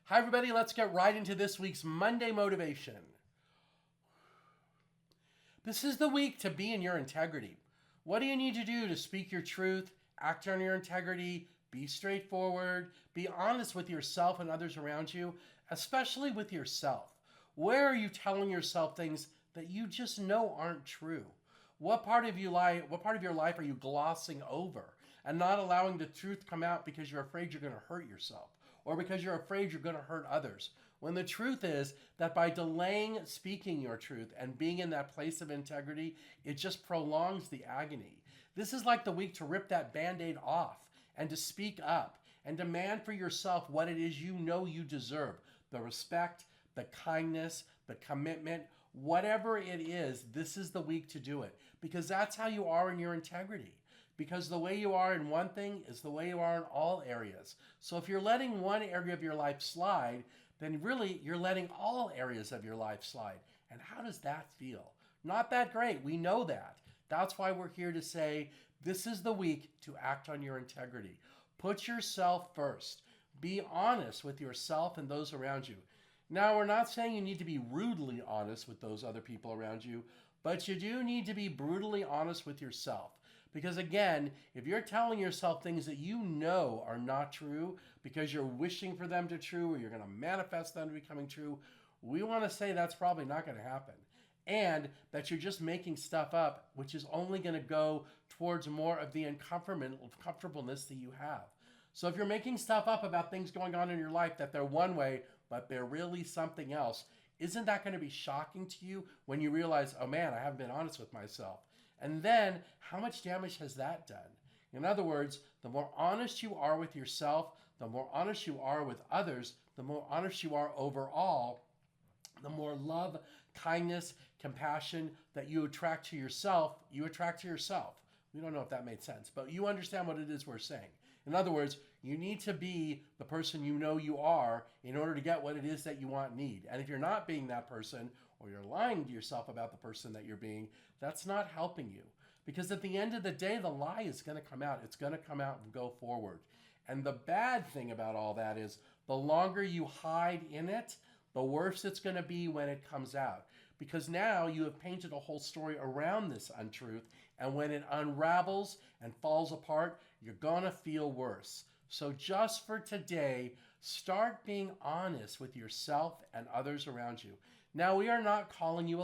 Hi, everybody. Let's get right into this week's Monday Motivation. This is the week to be in your integrity. What do you need to do to speak your truth, act on your integrity, be straightforward, be honest with yourself and others around you, especially with yourself? Where are you telling yourself things that you just know aren't true? What part of your life are you glossing over and not allowing the truth come out because you're afraid you're going to hurt yourself or because you're afraid you're going to hurt others? When the truth is that by delaying speaking your truth and being in that place of integrity, it just prolongs the agony. This is like the week to rip that band-aid off and to speak up and demand for yourself what it is you know you deserve. The respect, the kindness, the commitment, whatever it is, this is the week to do it. Because that's how you are in your integrity. Because the way you are in one thing is the way you are in all areas. So if you're letting one area of your life slide, then really you're letting all areas of your life slide. And how does that feel? Not that great. We know that. That's why we're here to say this is the week to act on your integrity. Put yourself first. Be honest with yourself and those around you. Now, we're not saying you need to be rudely honest with those other people around you, but you do need to be brutally honest with yourself. Because again, if you're telling yourself things that you know are not true because you're wishing for them to true or you're going to manifest them to becoming true, we want to say that's probably not going to happen. And that you're just making stuff up, which is only going to go towards more of the uncomfortableness that you have. So if you're making stuff up about things going on in your life that they're one way, but they're really something else, isn't that going to be shocking to you when you realize, oh man, I haven't been honest with myself? And then, how much damage has that done? In other words, the more honest you are with yourself, the more honest you are with others, the more honest you are overall, the more love, kindness, compassion that you attract to yourself, you attract to yourself. We don't know if that made sense, but you understand what it is we're saying. In other words, you need to be the person you know you are in order to get what it is that you want and need. And if you're not being that person, or you're lying to yourself about the person that you're being, that's not helping you. Because at the end of the day, the lie is going to come out. It's going to come out and go forward. And the bad thing about all that is the longer you hide in it, the worse it's going to be when it comes out. Because now you have painted a whole story around this untruth, and when it unravels and falls apart, you're going to feel worse. So just for today, start being honest with yourself and others around you. Now, we are not calling you a